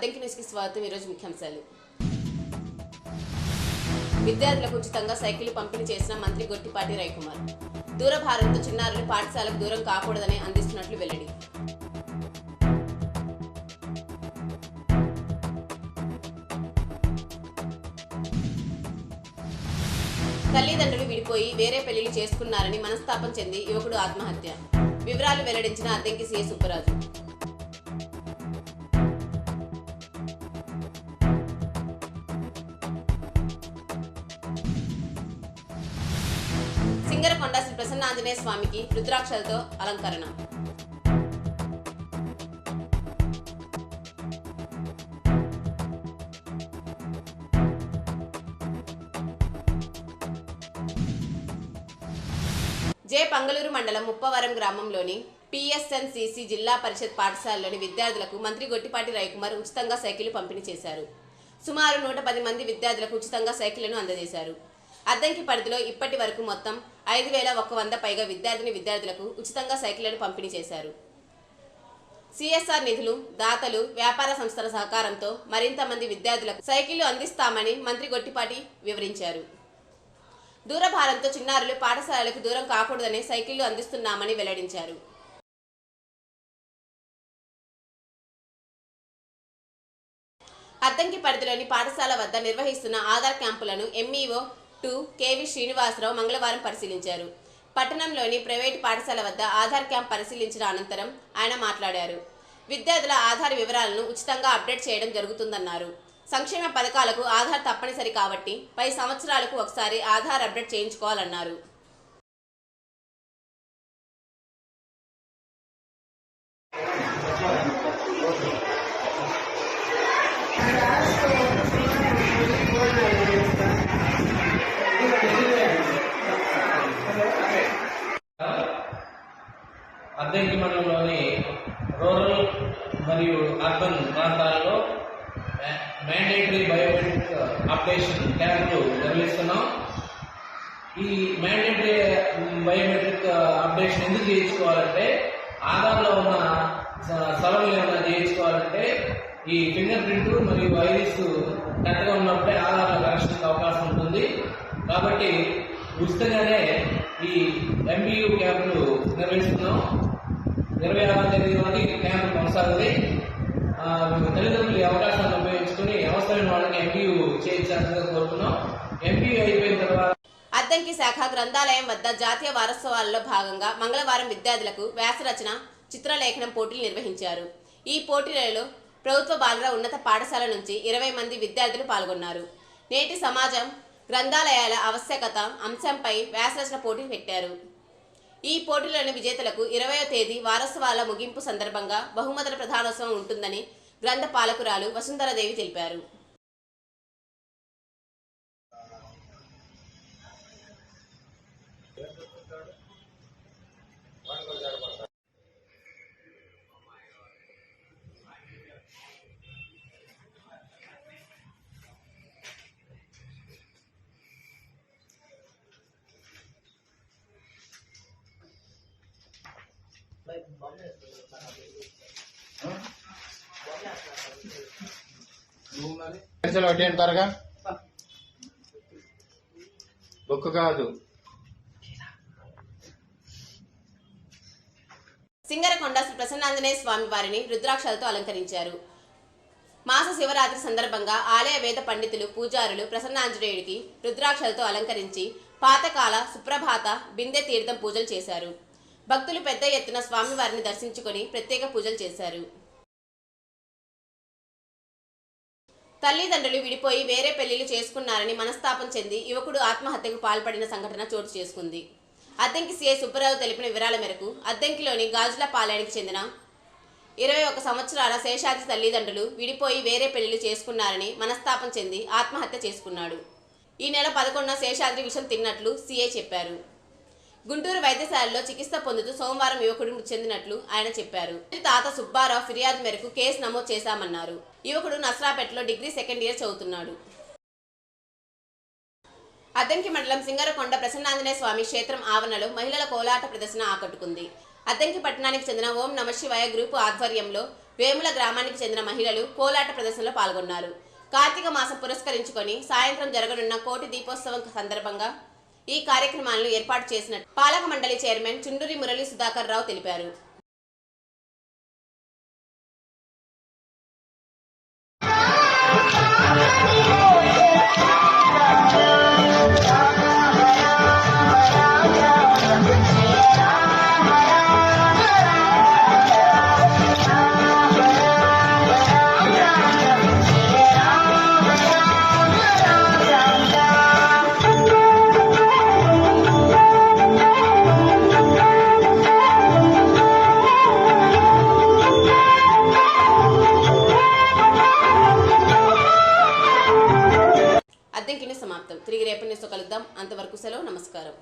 అద్దెంకి న్యూస్కి స్వాగతం. ఈరోజు ముఖ్యాంశాలు. విద్యార్థులకు ఉచితంగా సైకిల్ పంపిణీ చేసిన మంత్రి గొట్టిపాటి రవికుమార్. దూరభారంతో చిన్నారులు పాఠశాలకు దూరం కాకూడదని అందిస్తున్నట్లు వెల్లడి. తల్లిదండ్రులు విడిపోయి వేరే పెళ్లిళ్లు చేసుకున్నారని మనస్తాపం చెంది యువకుడు ఆత్మహత్య. వివరాలు వెల్లడించిన అద్దెంకి సీఏ సుబ్బరాజు. సింగరకొండ శ్రీ ప్రసన్నాంజనేయ స్వామికి రుద్రాక్షలతో అలంకరణ. జే పంగళూరు మండలం ముప్పవరం గ్రామంలోని పిఎస్ఎన్సిసి జిల్లా పరిషత్ పాఠశాలలోని విద్యార్థులకు మంత్రి గొట్టిపాటి రవికుమార్ ఉచితంగా సైకిల్ పంపిణీ చేశారు. సుమారు 110 మంది విద్యార్థులకు ఉచితంగా సైకిళ్లను అందజేశారు. అద్దంకి పరిధిలో ఇప్పటి వరకు మొత్తం 5,100 పైగా విద్యార్థులకు ఉచితంగా సైకిళ్లను పంపిణీ చేశారు. సిఎస్ఆర్ నిధులు, దాతలు, వ్యాపార సంస్థల సహకారంతో మరింత మంది విద్యార్థులకు సైకిళ్లు అందిస్తామని మంత్రి గొట్టిపాటి వివరించారు. దూరభారంతో చిన్నారులు పాఠశాలలకు దూరం కాకూడదని సైకిళ్లు అందిస్తున్నామని వెల్లడించారు. అద్దంకి పరిధిలోని పాఠశాల వద్ద నిర్వహిస్తున్న ఆధార్ క్యాంపులను ఎంఈఓ 2 కేవి శ్రీనివాసరావు మంగళవారం పరిశీలించారు. పట్టణంలోని ప్రైవేటు పాఠశాల వద్ద ఆధార్ క్యాంప్ పరిశీలించిన అనంతరం ఆయన మాట్లాడారు. విద్యార్థుల ఆధార్ వివరాలను ఉచితంగా అప్డేట్ చేయడం జరుగుతుందన్నారు. సంక్షేమ పథకాలకు ఆధార్ తప్పనిసరి కాబట్టి 10 సంవత్సరాలకు ఒకసారి ఆధార్ అప్డేట్ చేయించుకోవాలన్నారు. అద్దంకి మండలంలోని రూరల్ మరియు అర్బన్ ప్రాంతాల్లో మ్యాండేటరీ బయోమెట్రిక్ అప్డేషన్ క్యాంపులు నిర్వహిస్తున్నాం. ఈ మ్యాండేటరీ బయోమెట్రిక్ అప్డేషన్ ఎందుకు చేయించుకోవాలంటే, ఆధార్లో ఉన్న సవరణలు ఏమైనా చేయించుకోవాలంటే ఈ ఫింగర్ ప్రింట్ మరియు ఐరిస్ కరెక్ట్గా ఉన్నప్పుడే ఆధార్లో కనెక్షన్కి అవకాశం ఉంటుంది. కాబట్టి ఉచితంగానే ఈ ఎంబీయూ క్యాంపులు నిర్వహిస్తున్నాం. 26వ తేదీ వరకు క్యాంపు కొనసాగుతుంది. తల్లిదండ్రులు అవకాశాలను ఉపయోగించుకుని అవసరమైన వాళ్ళకి ఎంబీయూ చేయించాలని కోరుతున్నాం. ఎంబీయూ అయిపోయిన తర్వాత అద్దంకి శాఖ గ్రంథాలయం వద్ద జాతీయ వారోత్సవాల్లో భాగంగా మంగళవారం విద్యార్థులకు వ్యాసరచన, చిత్రలేఖనం పోటీలు నిర్వహించారు. ఈ పోటీలలో ప్రభుత్వ బాలుర ఉన్నత పాఠశాల నుంచి 20 మంది విద్యార్థులు పాల్గొన్నారు. నేటి సమాజం గ్రంథాలయాల ఆవశ్యకత అంశంపై వ్యాసరచన పోటీ పెట్టారు. ఈ పోటీలోని విజేతలకు 20వ తేదీ వారోత్సవాల ముగింపు సందర్భంగా బహుమతుల ప్రధానోత్సవం ఉంటుందని గ్రంథ పాలకురాలు వసుంధరాదేవి తెలిపారు. త్వరగా బుక్ కాదు. సింగరకొండ శ్రీ ప్రసన్నాంజనేయ స్వామి వారిని రుద్రాక్షలతో అలంకరించారు. మాస శివరాత్రి సందర్భంగా ఆలయ వేద పండితులు, పూజారులు ప్రసన్నాంజనేయుడికి రుద్రాక్షలతో అలంకరించి పాతకాల సుప్రభాత బిందె తీర్థం పూజలు చేశారు. భక్తులు పెద్ద ఎత్తున స్వామివారిని దర్శించుకొని ప్రత్యేక పూజలు చేశారు. తల్లిదండ్రులు విడిపోయి వేరే పెళ్లిళ్లు చేసుకున్నారని మనస్తాపం చెంది యువకుడు ఆత్మహత్యకు పాల్పడిన సంఘటన చోటు చేసుకుంది. అద్దంకి సీఐ సుబ్బరాజు తెలిపిన వివరాల మేరకు అద్దంకిలోని గాజులపాలెనికి చెందిన 21 సంవత్సరాల శేషాద్రి తల్లిదండ్రులు విడిపోయి వేరే పెళ్లిళ్లు చేసుకున్నారని మనస్తాపం చెంది ఆత్మహత్య చేసుకున్నాడు. ఈ నెల 11న శేషాద్రి విషం తిన్నట్లు సీఐ చెప్పారు. గుంటూరు వైద్యశాలలో చికిత్స పొందుతూ సోమవారం యువకుడు మృతి చెందినట్లు ఆయన చెప్పారు. తాత సుబ్బారావు ఫిర్యాదు మేరకు కేసు నమోదు చేశామన్నారు. యువకుడు నస్రాపేటలో డిగ్రీ 2nd ఇయర్ చదువుతున్నాడు. అద్దంకి మండలం సింగరకొండ ప్రసన్నాంజనేయ స్వామి క్షేత్రం ఆవరణలో మహిళల కోలాట ప్రదర్శన ఆకట్టుకుంది. అద్దంకి పట్టణానికి చెందిన ఓం నమ శివాయ గ్రూపు ఆధ్వర్యంలో వేముల గ్రామానికి చెందిన మహిళలు కోలాట ప్రదర్శనలో పాల్గొన్నారు. కార్తీక మాసం పురస్కరించుకొని సాయంత్రం జరగనున్న కోటి దీపోత్సవం సందర్భంగా ఈ కార్యక్రమాలను ఏర్పాటు చేసినట్టు పాలక మండలి చైర్మన్ చుండూరి మురళీ సుధాకర్ రావు తెలిపారు. అద్దెంకి సమాప్తం. తిరిగి రేపటి న్యూస్తో కలుద్దాం. అంతవరకు సెలవు. నమస్కారం.